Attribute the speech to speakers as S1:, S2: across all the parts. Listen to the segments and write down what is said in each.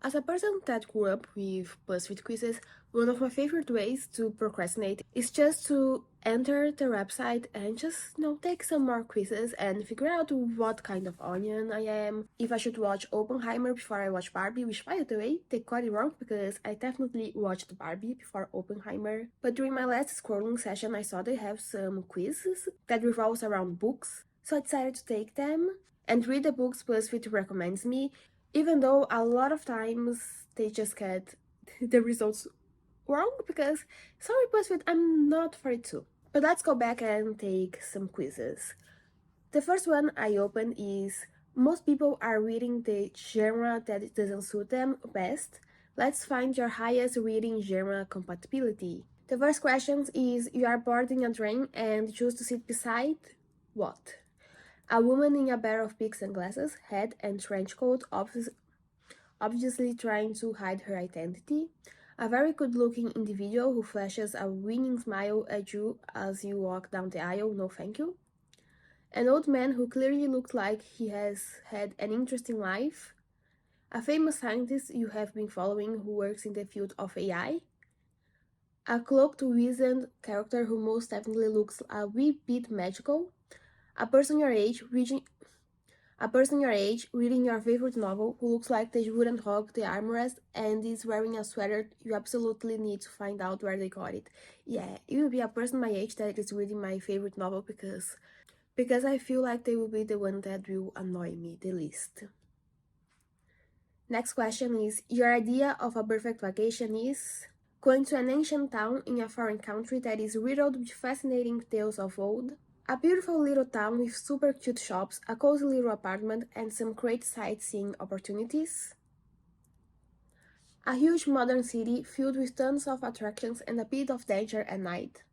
S1: As a person that grew up with BuzzFeed quizzes, one of my favorite ways to procrastinate is just to enter the website and just, take some more quizzes and figure out what kind of onion I am, if I should watch Oppenheimer before I watch Barbie, which, by the way, they got it wrong because I definitely watched Barbie before Oppenheimer. But during my last scrolling session, I saw they have some quizzes that revolves around books, so I decided to take them and read the books BuzzFeed recommends me, even though a lot of times they just get the results wrong because, sorry BuzzFeed, I'm not for it too. But let's go back and take some quizzes. The first one I opened is, most people are reading the genre that doesn't suit them best. Let's find your highest reading genre compatibility. The first question is, you are boarding a train and choose to sit beside what? A woman in a pair of pink sunglasses, hat and trench coat, obviously trying to hide her identity. A very good-looking individual who flashes a winning smile at you as you walk down the aisle, no thank you. An old man who clearly looks like he has had an interesting life. A famous scientist you have been following who works in the field of AI. A cloaked, wizened character who most definitely looks a wee bit magical. A person your age reading your favorite novel who looks like they wouldn't hug the armrest and is wearing a sweater you absolutely need to find out where they got it. Yeah, it will be a person my age that is reading my favorite novel because I feel like they will be the one that will annoy me the least. Next question is, your idea of a perfect vacation is going to an ancient town in a foreign country that is riddled with fascinating tales of old. A beautiful little town with super cute shops, a cozy little apartment, and some great sightseeing opportunities. A huge modern city filled with tons of attractions and a bit of danger at night.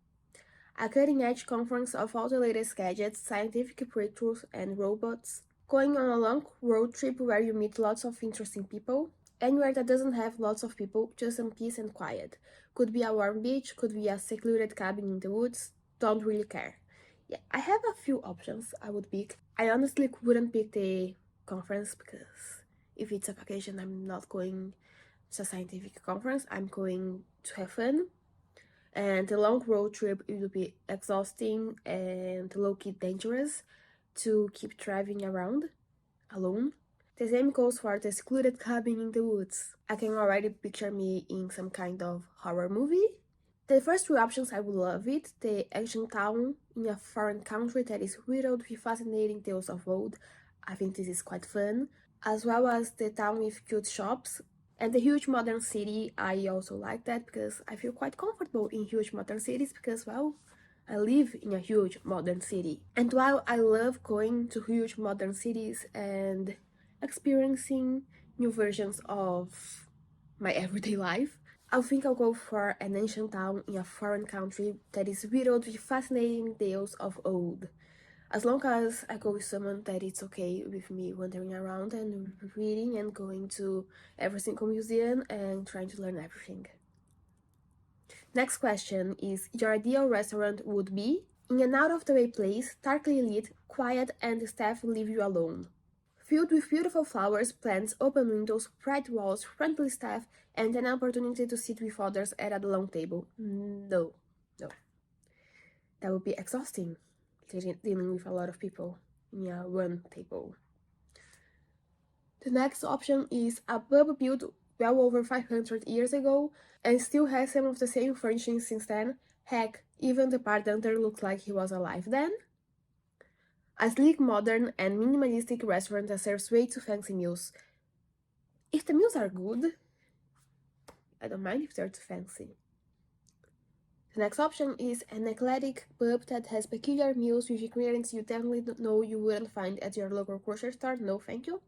S1: A cutting-edge conference of all the latest gadgets, scientific breakthroughs, and robots. Going on a long road trip where you meet lots of interesting people. Anywhere that doesn't have lots of people, just some peace and quiet. Could be a warm beach, could be a secluded cabin in the woods, don't really care. Yeah, I have a few options I would pick. I honestly wouldn't pick the conference because if it's a vacation, I'm not going to a scientific conference, I'm going to have fun. And the long road trip, it will be exhausting and low-key dangerous to keep driving around alone. The same goes for the secluded cabin in the woods. I can already picture me in some kind of horror movie. The first two options I would love it, the ancient town in a foreign country that is riddled with fascinating tales of old. I think this is quite fun, as well as the town with cute shops. And the huge modern city, I also like that because I feel quite comfortable in huge modern cities because, well, I live in a huge modern city. And while I love going to huge modern cities and experiencing new versions of my everyday life, I think I'll go for an ancient town in a foreign country that is riddled with fascinating tales of old. As long as I go with someone that it's okay with me wandering around and reading and going to every single museum and trying to learn everything. Next question is, your ideal restaurant would be in an out-of-the-way place, darkly lit, quiet, and the staff leave you alone. Filled with beautiful flowers, plants, open windows, bright walls, friendly staff, and an opportunity to sit with others at a long table. No. That would be exhausting, dealing with a lot of people in a one table. The next option is a pub built well over 500 years ago and still has some of the same furnishings since then. Heck, even the bartender looks like he was alive then. A sleek, modern, and minimalistic restaurant that serves way too fancy meals. If the meals are good, I don't mind if they're too fancy. The next option is an eclectic pub that has peculiar meals with ingredients you definitely know you wouldn't find at your local grocery store. No, thank you.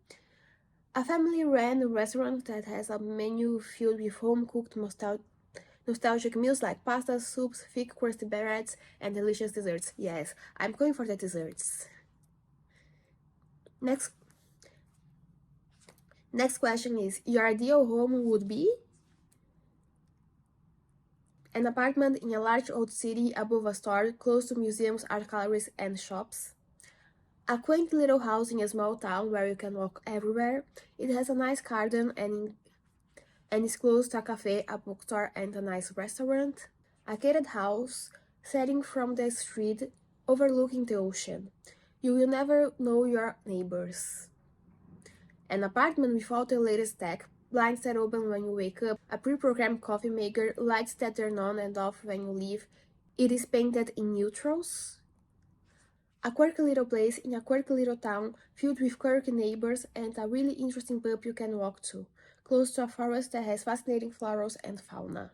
S1: A family-run restaurant that has a menu filled with home-cooked nostalgic meals like pastas, soups, thick crusty breads, and delicious desserts. Yes, I'm going for the desserts. Next question is, your ideal home would be an apartment in a large old city above a store, close to museums, art galleries, and shops. A quaint little house in a small town where you can walk everywhere. It has a nice garden and and is close to a cafe, a bookstore, and a nice restaurant. A gated house, setting from the street, overlooking the ocean. You will never know your neighbors. An apartment with all the latest tech, blinds that open when you wake up, a pre-programmed coffee maker, lights that turn on and off when you leave. It is painted in neutrals. A quirky little place in a quirky little town filled with quirky neighbors and a really interesting pub you can walk to, close to a forest that has fascinating flowers and fauna.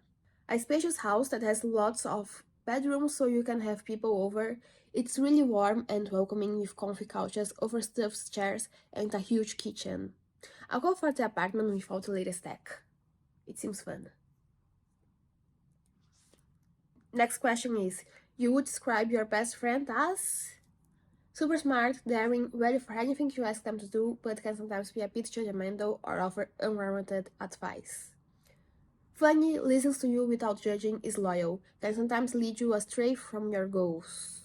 S1: A spacious house that has lots of bedrooms so you can have people over. It's really warm and welcoming with comfy couches, overstuffed chairs, and a huge kitchen. I'll go for the apartment without the latest tech. It seems fun. Next question is, you would describe your best friend as? Super smart, daring, ready for anything you ask them to do, but can sometimes be a bit judgmental or offer unwarranted advice. Funny, listens to you without judging, is loyal, can sometimes lead you astray from your goals.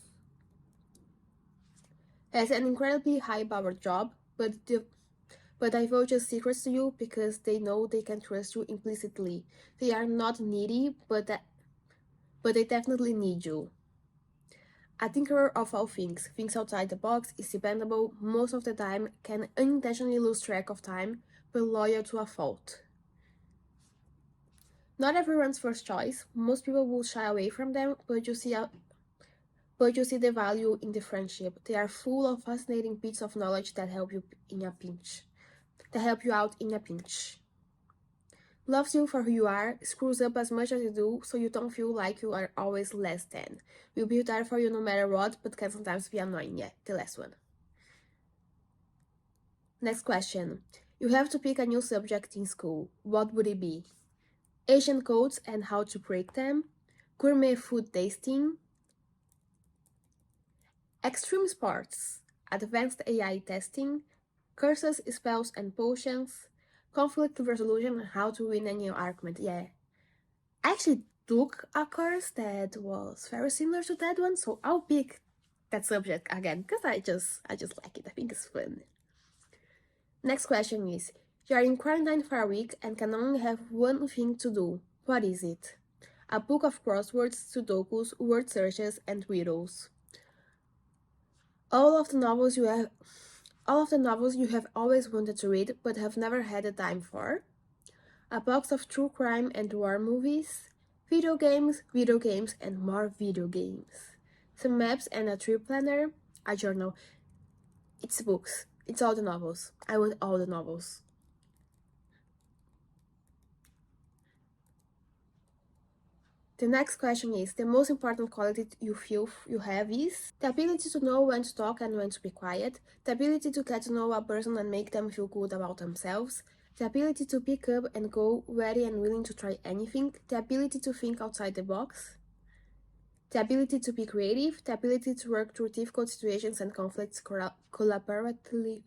S1: Has an incredibly high-powered job, but divulges secrets to you because they know they can trust you implicitly. They are not needy, but they definitely need you. A tinkerer of all things, thinks outside the box, is dependable most of the time, can unintentionally lose track of time, but loyal to a fault. Not everyone's first choice, most people will shy away from them, but you see the value in the friendship. They are full of fascinating bits of knowledge that help you out in a pinch. Loves you for who you are, screws up as much as you do, so you don't feel like you are always less than. Will be there for you no matter what, but can sometimes be annoying. Yeah, the last one. Next question. You have to pick a new subject in school. What would it be? Asian codes and how to break them, gourmet food tasting, extreme sports, advanced AI testing, curses, spells, and potions, conflict resolution, and how to win any argument. Yeah, I actually took a course that was very similar to that one, so I'll pick that subject again because I just like it. I think it's fun. Next question is, you are in quarantine for a week and can only have one thing to do. What is it? A book of crosswords, sudokus, word searches, and riddles. All of the novels you have always wanted to read but have never had the time for. A box of true crime and war movies. Video games, and more video games. Some maps and a trip planner. A journal. It's books. It's all the novels. I want all the novels. The next question is, the most important quality you feel you have is the ability to know when to talk and when to be quiet, the ability to get to know a person and make them feel good about themselves, the ability to pick up and go ready and willing to try anything, the ability to think outside the box, the ability to be creative, the ability to work through difficult situations and conflicts collaboratively.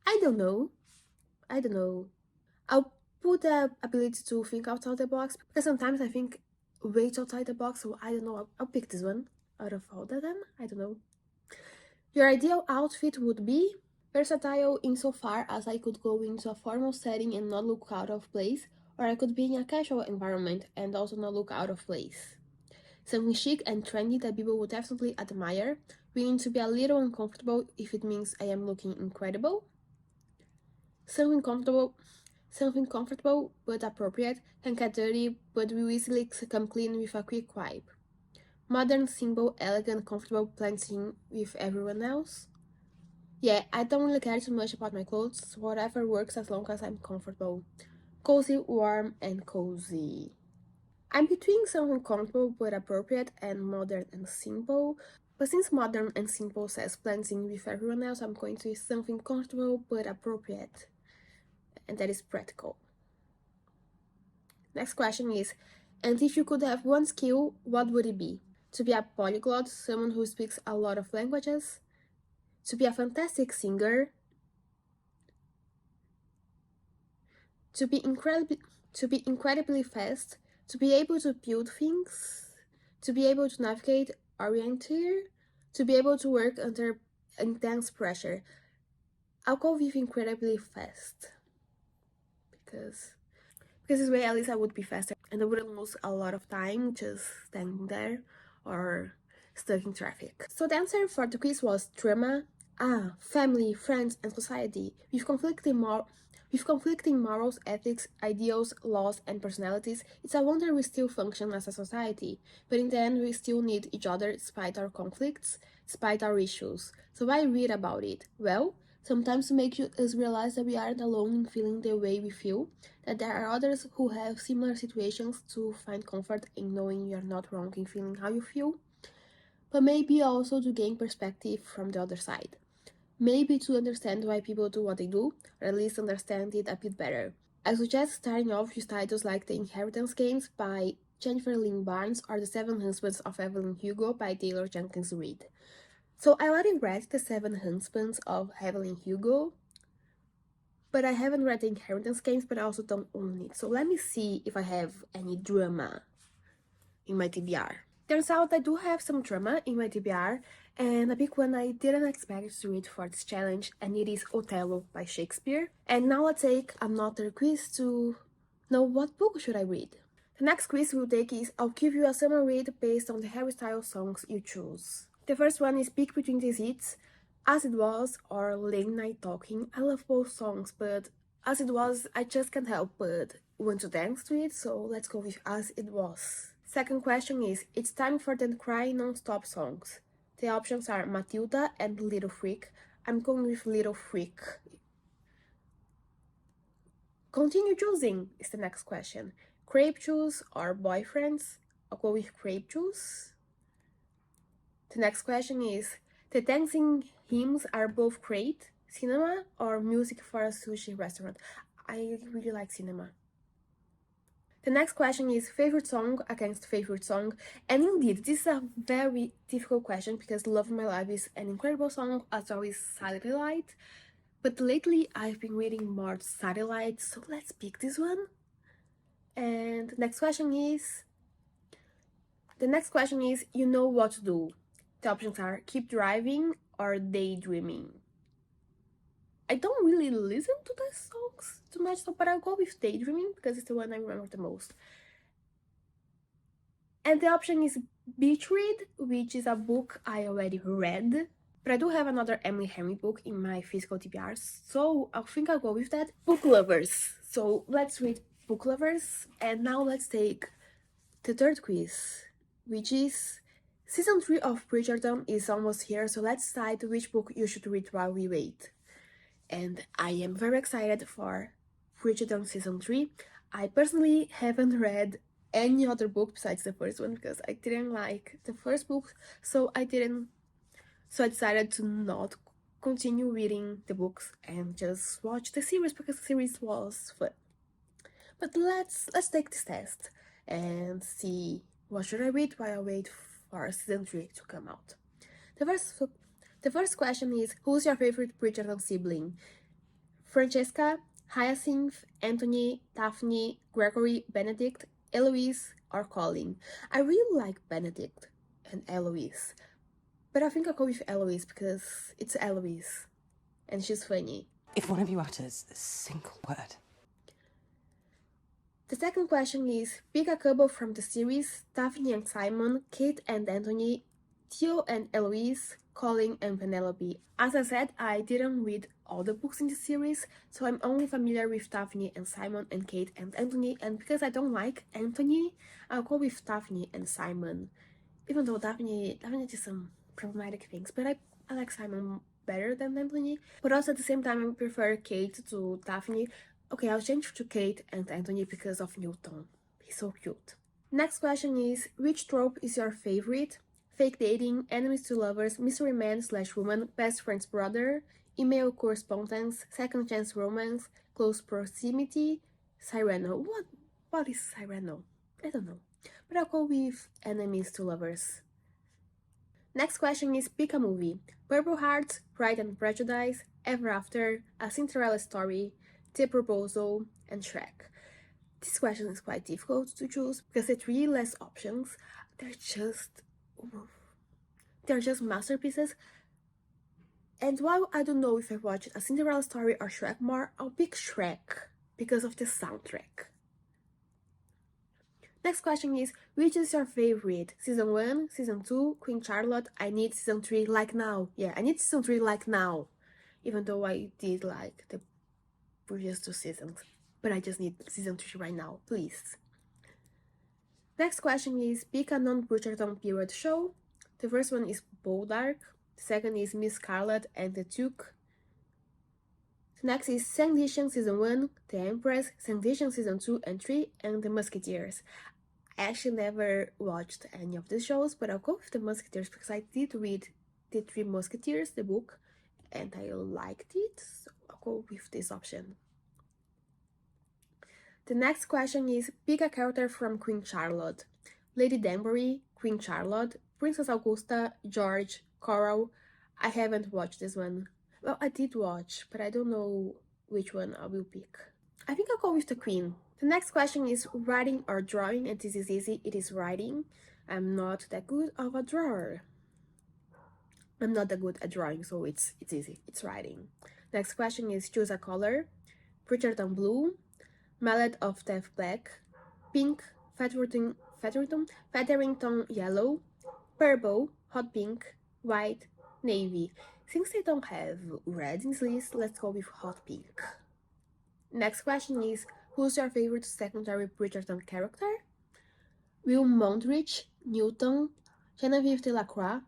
S1: I don't know. I'll put the ability to think outside the box because sometimes I think way outside the box, so I don't know. I'll pick this one out of all of them. I don't know. Your ideal outfit would be versatile insofar as I could go into a formal setting and not look out of place, or I could be in a casual environment and also not look out of place. Something chic and trendy that people would definitely admire, willing to be a little uncomfortable if it means I am looking incredible. Something comfortable but appropriate, can get dirty but will easily come clean with a quick wipe. Modern, simple, elegant, comfortable, blending with everyone else. Yeah, I don't really care too much about my clothes, whatever works as long as I'm comfortable. Cozy, warm, and cozy. I'm between something comfortable but appropriate and modern and simple, but since modern and simple says blending with everyone else, I'm going to use something comfortable but appropriate, and that is practical. Next question is, and if you could have one skill, what would it be? To be a polyglot, someone who speaks a lot of languages? To be a fantastic singer? To be incredibly fast? To be able to build things? To be able to navigate orienteer? To be able to work under intense pressure? I'll go with incredibly fast. because this way at least I would be faster and I wouldn't lose a lot of time just standing there or stuck in traffic. So the answer for the quiz was drama. Family, friends, and society. With conflicting morals, ethics, ideals, laws, and personalities, it's a wonder we still function as a society. But in the end, we still need each other despite our conflicts, despite our issues. So why read about it? Well, sometimes to make us realize that we aren't alone in feeling the way we feel, that there are others who have similar situations, to find comfort in knowing you're not wrong in feeling how you feel, but maybe also to gain perspective from the other side. Maybe to understand why people do what they do, or at least understand it a bit better. I suggest starting off with titles like The Inheritance Games by Jennifer Lynn Barnes or The Seven Husbands of Evelyn Hugo by Taylor Jenkins Reid. So I already read The Seven Husbands of Evelyn Hugo, but I haven't read The Inheritance Games, but I also don't own it. So let me see if I have any drama in my TBR. Turns out I do have some drama in my TBR, and a big one I didn't expect to read for this challenge, and it is Otello by Shakespeare. And now let's take another quiz to know what book should I read. The next quiz we'll take is I'll give you a summer read based on the Harry Styles songs you choose. The first one is Pick Between These Hits, As It Was, or Late Night Talking. I love both songs, but As It Was, I just can't help but want to dance to it, so let's go with As It Was. Second question is, it's time for the Cry Non-Stop songs. The options are Matilda and Little Freak. I'm going with Little Freak. Continue choosing is the next question. Grape Juice or Boyfriends? I'll go with Grape Juice. The next question is, the dancing hymns are both great, cinema or music for a sushi restaurant? I really like cinema. The next question is favorite song against favorite song, and indeed this is a very difficult question because Love of My Life is an incredible song, as always Satellite, but lately I've been reading more Satellite, so let's pick this one. And the next question is You Know What to Do. The options are Keep Driving or Daydreaming. I don't really listen to the songs too much, but I'll go with Daydreaming because it's the one I remember the most. And the option is Beach Read, which is a book I already read, but I do have another Emily Henry book in my physical TBR, so I think I'll go with that. Book Lovers. So let's read Book Lovers, and now let's take the third quiz, which is Season 3 of Bridgerton is almost here, so let's decide which book you should read while we wait. And I am very excited for Bridgerton Season 3. I personally haven't read any other book besides the first one because I didn't like the first book, so I decided to not continue reading the books and just watch the series because the series was fun. But let's take this test and see what should I read while I wait for Season 3 to come out. The first question is, who's your favorite Bridgerton sibling? Francesca, Hyacinth, Anthony, Daphne, Gregory, Benedict, Eloise, or Colin? I really like Benedict and Eloise, but I think I'll go with Eloise because it's Eloise and she's funny.
S2: If one of you utters a single word.
S1: The second question is, pick a couple from the series: Daphne and Simon, Kate and Anthony, Theo and Eloise, Colin and Penelope. As I said, I didn't read all the books in the series, so I'm only familiar with Daphne and Simon and Kate and Anthony, and because I don't like Anthony, I'll go with Daphne and Simon. Even though Daphne did some problematic things, but I like Simon better than Anthony. But also at the same time, I prefer Kate to Daphne. Okay, I'll change to Kate and Anthony because of Newton. He's so cute. Next question is, which trope is your favorite? Fake dating, enemies to lovers, mystery man / woman, best friend's brother, email correspondence, second chance romance, close proximity, Cyrano. What is Cyrano? I don't know. But I'll go with enemies to lovers. Next question is, pick a movie: Purple Hearts, Pride and Prejudice, Ever After, A Cinderella Story, The Proposal, and Shrek. This question is quite difficult to choose because the three less options, they're just masterpieces. And while I don't know if I watched A Cinderella Story or Shrek more, I'll pick Shrek because of the soundtrack. Next question is, which is your favorite? Season 1, Season 2, Queen Charlotte? I need Season 3 like now. Yeah, I need Season 3 like now. Even though I did like the previous 2 seasons. But I just need Season 3 right now, please. Next question is, pick a non-Bridgerton period show. The first one is Boldark. The second is Miss Scarlet and the Duke. The next is Sandition Season 1, The Empress, Sandition Season 2 and 3, and The Musketeers. I actually never watched any of these shows, but I'll go with The Musketeers because I did read The Three Musketeers, the book, and I liked it, so I'll go with this option. The next question is, pick a character from Queen Charlotte. Lady Danbury, Queen Charlotte, Princess Augusta, George, Coral. I haven't watched this one. Well, I did watch, but I don't know which one I will pick. I think I'll go with the Queen. The next question is writing or drawing, and this is easy. It is writing. I'm not that good of a drawer. I'm not that good at drawing, so it's easy. It's writing. Next question is choose a color. Bridgerton blue, Mallet of Death black, pink, Featherington yellow, purple, hot pink, white, navy. Since they don't have red in this list, let's go with hot pink. Next question is, who's your favorite secondary Bridgerton character? Will Mondrich, Newton, Genevieve Delacroix,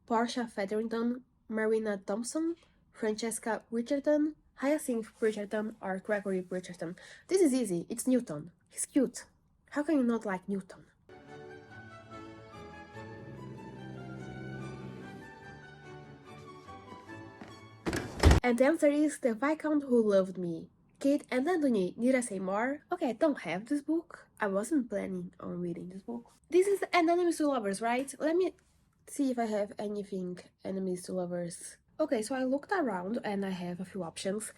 S1: Portia Featherington, Marina Thompson, Francesca Bridgerton, Hyacinth Bridgerton, or Gregory Bridgerton? This is easy, it's Newton. He's cute. How can you not like Newton? And the answer is The Viscount Who Loved Me. Kate and Anthony, need I say more? Okay, I don't have this book. I wasn't planning on reading this book. This is Enemies to Lovers, right? Let me see if I have anything Enemies to Lovers. Okay, so I looked around and I have a few options.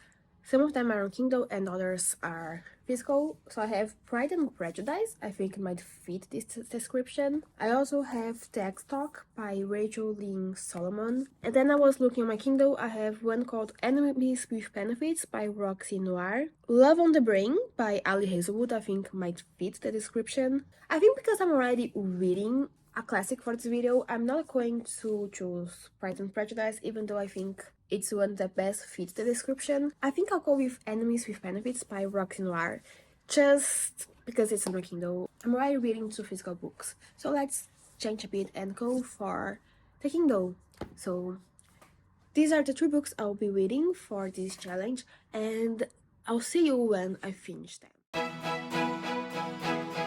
S1: Some of them are on Kindle and others are physical. So I have Pride and Prejudice. I think it might fit this description. I also have Text Talk by Rachel Lynn Solomon. And then I was looking on my Kindle. I have one called Enemies with Benefits by Roxie Noir. Love on the Brain by Ali Hazelwood. I think might fit the description. I think because I'm already reading a classic for this video, I'm not going to choose Pride and Prejudice, even though I think it's one that best fits the description. I think I'll go with Enemies with Benefits by Roxie Noir, just because it's on my Kindle. I'm already reading 2 physical books, so let's change a bit and go for the Kindle. So these are the 3 books I'll be reading for this challenge, and I'll see you when I finish them.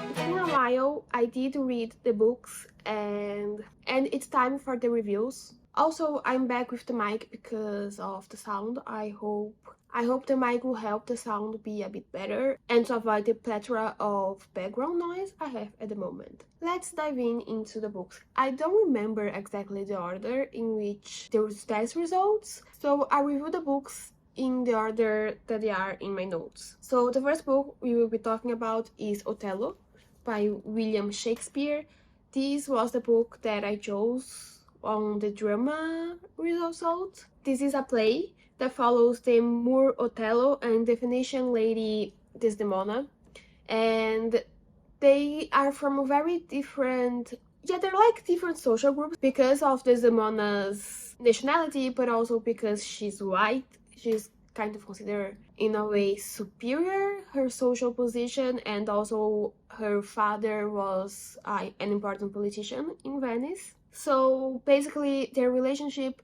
S1: It's been a while. I did read the books and it's time for the reviews. Also, I'm back with the mic because of the sound. I hope the mic will help the sound be a bit better and to avoid the plethora of background noise I have at the moment. Let's dive into the books. I don't remember exactly the order in which there was test results, so I review the books in the order that they are in my notes. So the first book we will be talking about is Otello by William Shakespeare. This was the book that I chose on the drama result. This is a play that follows the Moor Otello and the Phoenician lady Desdemona, and they are from very different, they're like different social groups because of Desdemona's nationality, but also because she's white. She's kind of considered in a way superior, her social position, and also her father was an important politician in Venice. So basically their relationship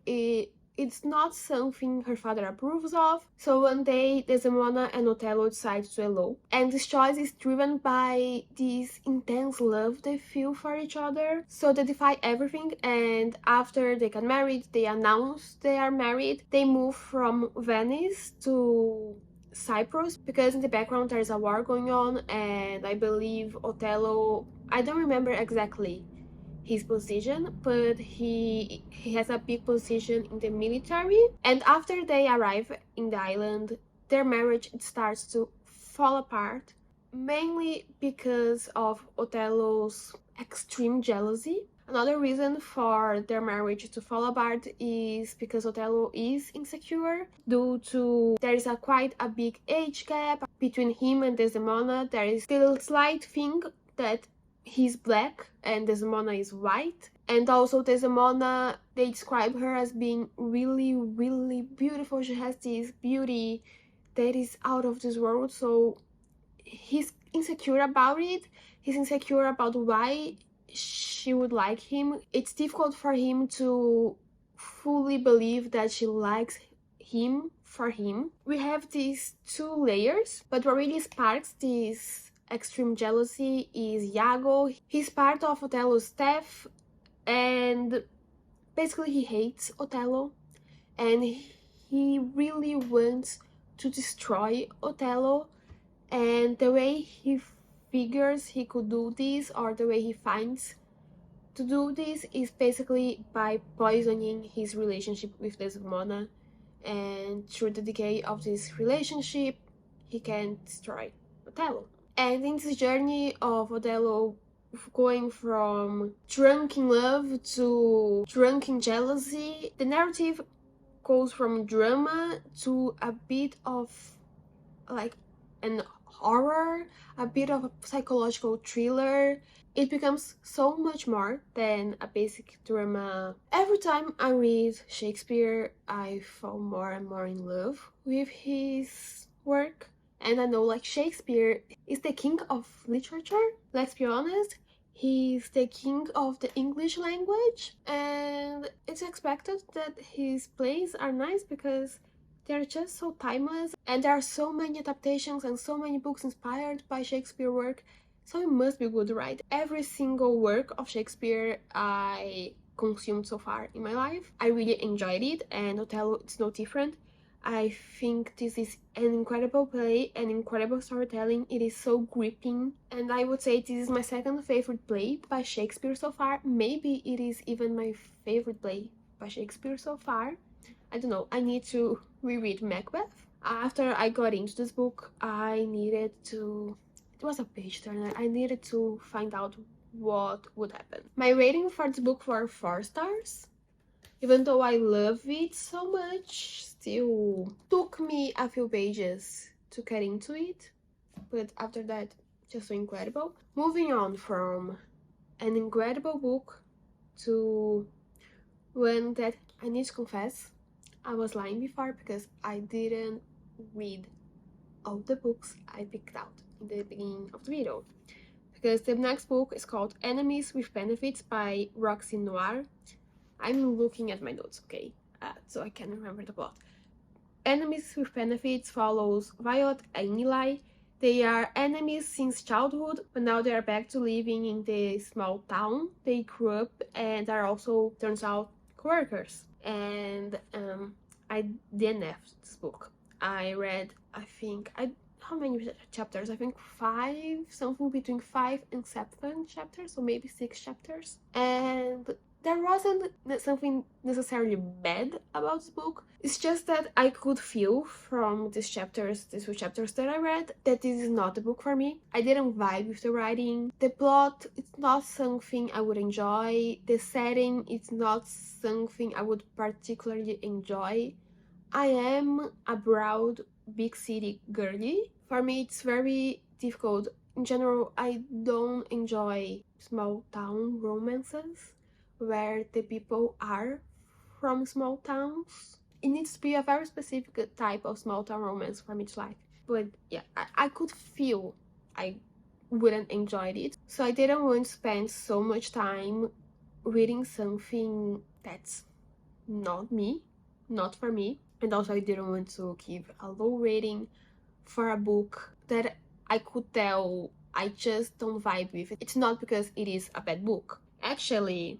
S1: it's not something her father approves of. So one day Desdemona and Otello decide to elope, and this choice is driven by this intense love they feel for each other. So they defy everything, and after they get married, they announce they are married. They move from Venice to Cyprus because in the background there's a war going on, and I believe Otello, I don't remember exactly his position, but he has a big position in the military. And after they arrive in the island, their marriage starts to fall apart, mainly because of Otello's extreme jealousy. Another reason for their marriage to fall apart is because Otello is insecure due to there is quite a big age gap between him and Desdemona. There is still a slight thing that he's black and Desdemona is white. And also Desdemona, they describe her as being really, really beautiful. She has this beauty that is out of this world, so he's insecure about it. He's insecure about why she would like him. It's difficult for him to fully believe that she likes him for him. We have these two layers, but what really sparks this extreme jealousy is Iago. He's part of Otello's staff, and basically he hates Otello, and he really wants to destroy Otello. And the way he figures he could do this, or the way he finds to do this, is basically by poisoning his relationship with Desdemona, and through the decay of this relationship he can destroy Otello. And in this journey of Otello going from drunken love to drunken jealousy, the narrative goes from drama to a bit of like an horror, a bit of a psychological thriller. It becomes so much more than a basic drama. Every time I read Shakespeare, I fall more and more in love with his work. And I know, like, Shakespeare is the king of literature, let's be honest. He's the king of the English language, and it's expected that his plays are nice because they're just so timeless, and there are so many adaptations and so many books inspired by Shakespeare work, so it must be good, right? Every single work of Shakespeare I consumed so far in my life, I really enjoyed it, and Otello, it's no different. I think this is an incredible play, an incredible storytelling. It is so gripping, and I would say this is my second favorite play by Shakespeare so far. Maybe it is even my favorite play by Shakespeare so far. I don't know, I need to reread Macbeth. After I got into this book, I needed to... It was a page turner. I needed to find out what would happen. My rating for this book were 4 stars. Even though I love it so much, still took me a few pages to get into it. But after that, just so incredible. Moving on from an incredible book to one that I need to confess, I was lying before because I didn't read all the books I picked out in the beginning of the video. Because the next book is called Enemies with Benefits by Roxie Noir. I'm looking at my notes, okay, so I can remember the plot. Enemies with Benefits follows Violet and Eli. They are enemies since childhood, but now they are back to living in the small town they grew up, and are also, turns out, co-workers. And I DNF'd this book. I read, I think, how many chapters? I think 5, something between 5 and 7 chapters, so maybe 6 chapters. And there wasn't something necessarily bad about this book. It's just that I could feel from these few chapters that I read, that this is not the book for me. I didn't vibe with the writing. The plot, it's not something I would enjoy. The setting, it's not something I would particularly enjoy. I am a broad, big city girly. For me, it's very difficult. In general, I don't enjoy small town romances where the people are from small towns. It needs to be a very specific type of small town romance for me to like. But yeah, I could feel I wouldn't enjoy it. So I didn't want to spend so much time reading something that's not me, not for me. And also I didn't want to give a low rating for a book that I could tell I just don't vibe with. It's not because it is a bad book. Actually,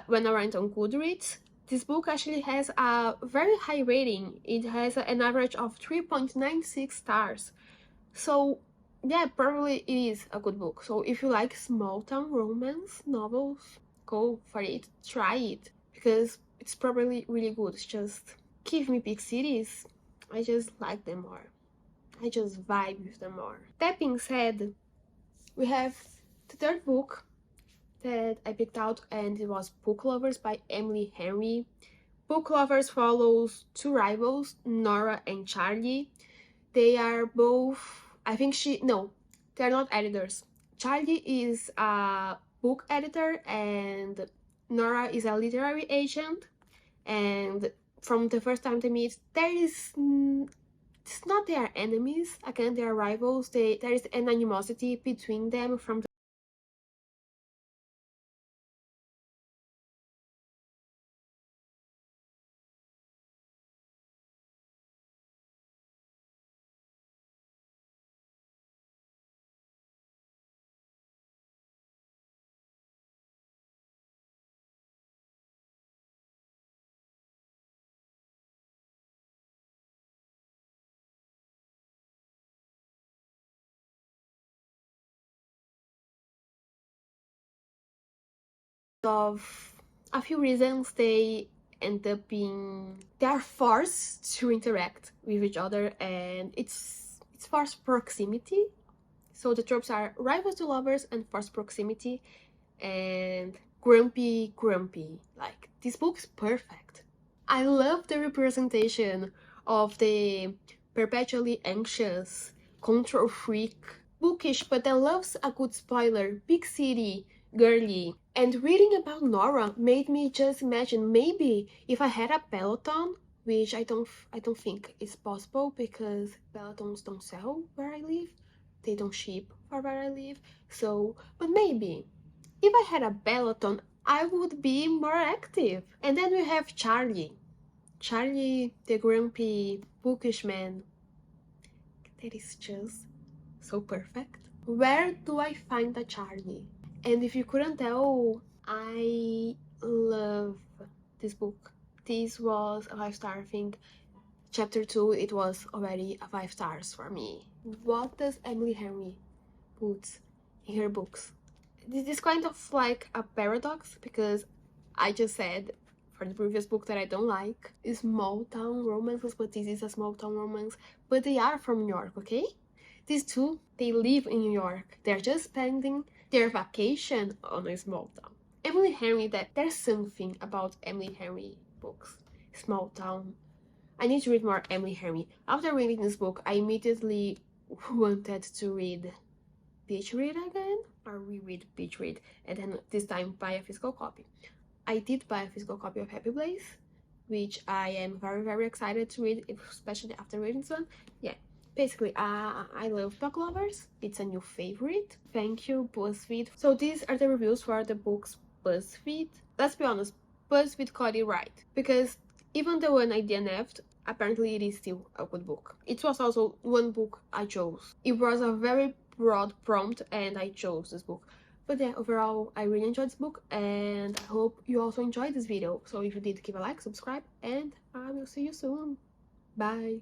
S1: when I went on Goodreads, this book actually has a very high rating. It has an average of 3.96 stars. So yeah, probably it is a good book. So if you like small town romance novels, go for it, try it, because it's probably really good. It's just, give me big cities, I just like them more. I just vibe with them more. That being said, we have the third book that I picked out, and it was Book Lovers by Emily Henry. Book Lovers follows two rivals, Nora and Charlie. They are both, I think no, they're not editors. Charlie is a book editor and Nora is a literary agent. And from the first time they meet, it's not they are enemies, again they are rivals. There is an animosity between them from of a few reasons. They end up being, they are forced to interact with each other, and it's forced proximity. So the tropes are rivals to lovers and forced proximity and grumpy. Like, this book is perfect. I love the representation of the perpetually anxious, control freak, bookish but that loves a good spoiler, big city, girly. And reading about Nora made me just imagine, maybe if I had a Peloton, which I don't think is possible because Pelotons don't sell where I live. They don't ship for where I live. So, but maybe if I had a Peloton, I would be more active. And then we have Charlie. Charlie, the grumpy, bookish man. That is just so perfect. Where do I find a Charlie? And if you couldn't tell, I love this book. This was a 5-star, I think. Chapter 2, it was already a 5 stars for me. What does Emily Henry put in her books? This is kind of like a paradox because I just said for the previous book that I don't like small town romances, but this is a small town romance. But they are from New York, okay? These two, they live in New York. They're just spending their vacation on a small town. Emily Henry, there's something about Emily Henry books. Small town. I need to read more Emily Henry. After reading this book, I immediately wanted to read Beach Read again, or reread Beach Read, and then this time buy a physical copy. I did buy a physical copy of Happy Place, which I am very excited to read, especially after reading this one. Yeah, basically, I love Book Lovers. It's a new favorite. Thank you, BuzzFeed. So these are the reviews for the books BuzzFeed. Let's be honest, BuzzFeed got it right, because even the one I DNF'd, apparently it is still a good book. It was also one book I chose. It was a very broad prompt and I chose this book. But yeah, overall, I really enjoyed this book and I hope you also enjoyed this video. So if you did, give a like, subscribe, and I will see you soon. Bye!